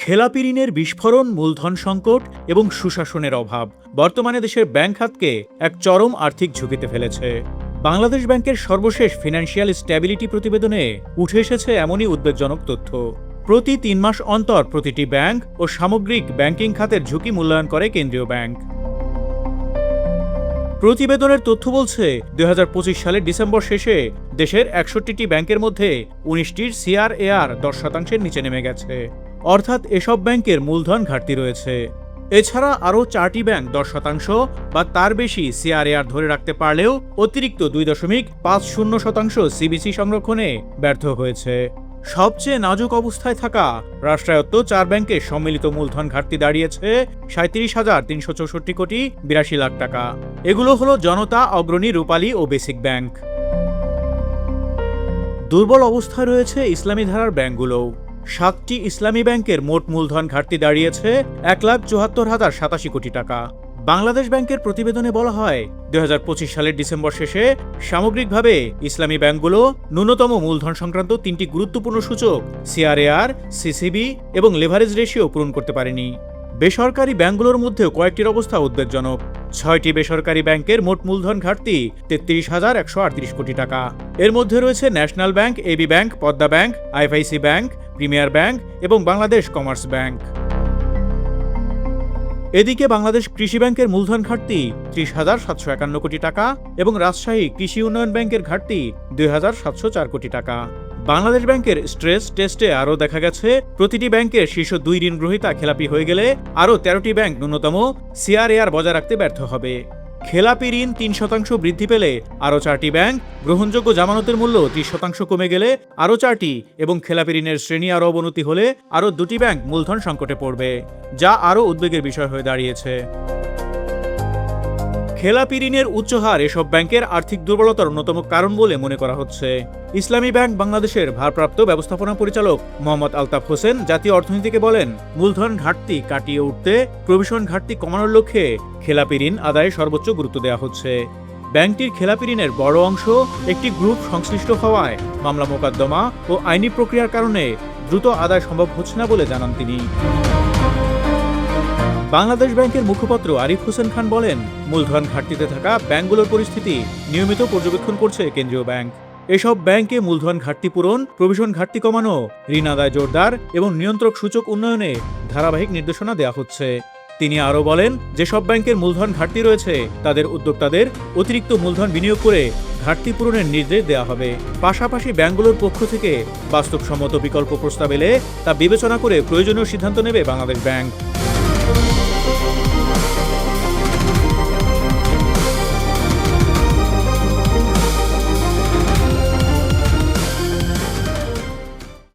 খেলাপি ঋণের বিস্ফোরণ, মূলধন সংকট এবং সুশাসনের অভাব বর্তমানে দেশের ব্যাংক খাতকে এক চরম আর্থিক ঝুঁকিতে ফেলেছে। বাংলাদেশ ব্যাংকের সর্বশেষ ফিনান্সিয়াল স্ট্যাবিলিটি প্রতিবেদনে উঠে এসেছে এমনই উদ্বেগজনক তথ্য। প্রতি ৩ মাস অন্তর প্রতিটি ব্যাংক ও সামগ্রিক ব্যাংকিং খাতের ঝুঁকি মূল্যায়ন করে কেন্দ্রীয় ব্যাংক। প্রতিবেদনের তথ্য বলছে ২০২৫ সালের ডিসেম্বর শেষে দেশের ৬১টি ব্যাংকের মধ্যে ১৯টির সিআরএআর ১০% নিচে নেমে গেছে, অর্থাৎ এসব ব্যাংকের মূলধন ঘাটতি রয়েছে। এছাড়া আরও ৪টি ব্যাংক ১০% বা তার বেশি সিআরএআর ধরে রাখতে পারলেও অতিরিক্ত ২.৫০% সিবিসি সংরক্ষণে ব্যর্থ হয়েছে। সবচেয়ে নাজুক অবস্থায় থাকা রাষ্ট্রায়ত্ত ৪ ব্যাংকের সম্মিলিত মূলধন ঘাটতি দাঁড়িয়েছে ৩৭,৩৬৪ কোটি ৮২ লাখ টাকা। এগুলো হলো জনতা, অগ্রণী, রূপালী ও বেসিক ব্যাংক। দুর্বল অবস্থায় রয়েছে ইসলামী ধারার ব্যাংকগুলোও। ৭টি ইসলামী ব্যাংকের মোট মূলধন ঘাটতি দাঁড়িয়েছে ১,৭৪,০৮৭ কোটি টাকা। বাংলাদেশ ব্যাংকের প্রতিবেদনে বলা হয় ২০২৫ সালের ডিসেম্বর শেষে সামগ্রিকভাবে ইসলামী ব্যাংকগুলো ন্যূনতম মূলধন সংক্রান্ত ৩টি গুরুত্বপূর্ণ সূচক সিআরএআর, সিসিবি এবং লেভারেজ রেশিও পূরণ করতে পারেনি। বেসরকারি ব্যাংকগুলোর মধ্যেও কয়েকটির অবস্থা উদ্বেগজনক। ৬টি বেসরকারি ব্যাংকের মোট মূলধন ঘাটতি ৩৩,১৩৮ কোটি টাকা। এর মধ্যে রয়েছে national bank, AB bank, Padma bank, IFIC bank, premier bank এবং বাংলাদেশ কমার্স ব্যাংক। এদিকে বাংলাদেশ কৃষি ব্যাংকের মূলধন ঘাটতি ৩০,৭৫১ কোটি টাকা এবং রাজশাহী কৃষি উন্নয়ন ব্যাংকের ঘাটতি ২,৭০৪ কোটি টাকা। বাংলাদেশ ব্যাংকের স্ট্রেস টেস্টে আরও দেখা গেছে প্রতিটি ব্যাংকের শীর্ষ ২ ঋণ গ্রহীতা খেলাপি হয়ে গেলে আরও ১৩টি ব্যাংক ন্যূনতম সিআরএআর বজায় রাখতে ব্যর্থ হবে। খেলাপি ঋণ ৩% বৃদ্ধি পেলে আরও ৪টি ব্যাংক, গ্রহণযোগ্য জামানতের মূল্য ৩০% কমে গেলে আরও 4টি এবং খেলাপি ঋণের শ্রেণী আরও অবনতি হলে আরও 2টি ব্যাংক মূলধন সংকটে পড়বে, যা আরও উদ্বেগের বিষয় হয়ে দাঁড়িয়েছে। খেলাপি ঋণের উচ্চ হার এসব ব্যাংকের আর্থিক দুর্বলতার অন্যতম কারণ বলে মনে করা হচ্ছে। ইসলামী ব্যাংক বাংলাদেশের ভারপ্রাপ্ত ব্যবস্থাপনা পরিচালক মোহাম্মদ আলতাফ হোসেন জাতীয় অর্থনীতিকে বলেন, মূলধন ঘাটতি কাটিয়ে উঠতে প্রভিশন ঘাটতি কমানোর লক্ষ্যে খেলাপি ঋণ আদায়ে সর্বোচ্চ গুরুত্ব দেওয়া হচ্ছে। ব্যাংকটির খেলাপি ঋণের বড় অংশ একটি গ্রুপ সংশ্লিষ্ট হওয়ায় মামলা মোকদ্দমা ও আইনি প্রক্রিয়ার কারণে দ্রুত আদায় সম্ভব হচ্ছে না বলে জানান তিনি। বাংলাদেশ ব্যাংকের মুখপাত্র আরিফ হোসেন খান বলেন, মূলধন ঘাটতিতে থাকা ব্যাংকগুলোর পরিস্থিতি নিয়মিত পর্যবেক্ষণ করছে কেন্দ্রীয় ব্যাংক। এসব ব্যাংকে মূলধন ঘাটতি পূরণ, প্রভিশন ঘাটতি কমানো, ঋণ আদায় জোরদার এবং নিয়ন্ত্রক সূচক উন্নয়নে ধারাবাহিক নির্দেশনা দেওয়া হচ্ছে। তিনি আরও বলেন, যেসব ব্যাংকের মূলধন ঘাটতি রয়েছে তাদের উদ্যোক্তাদের অতিরিক্ত মূলধন বিনিয়োগ করে ঘাটতি পূরণের নির্দেশ দেওয়া হবে। পাশাপাশি ব্যাংকগুলোর পক্ষ থেকে বাস্তবসম্মত বিকল্প প্রস্তাব এলে তা বিবেচনা করে প্রয়োজনীয় সিদ্ধান্ত নেবে বাংলাদেশ ব্যাংক।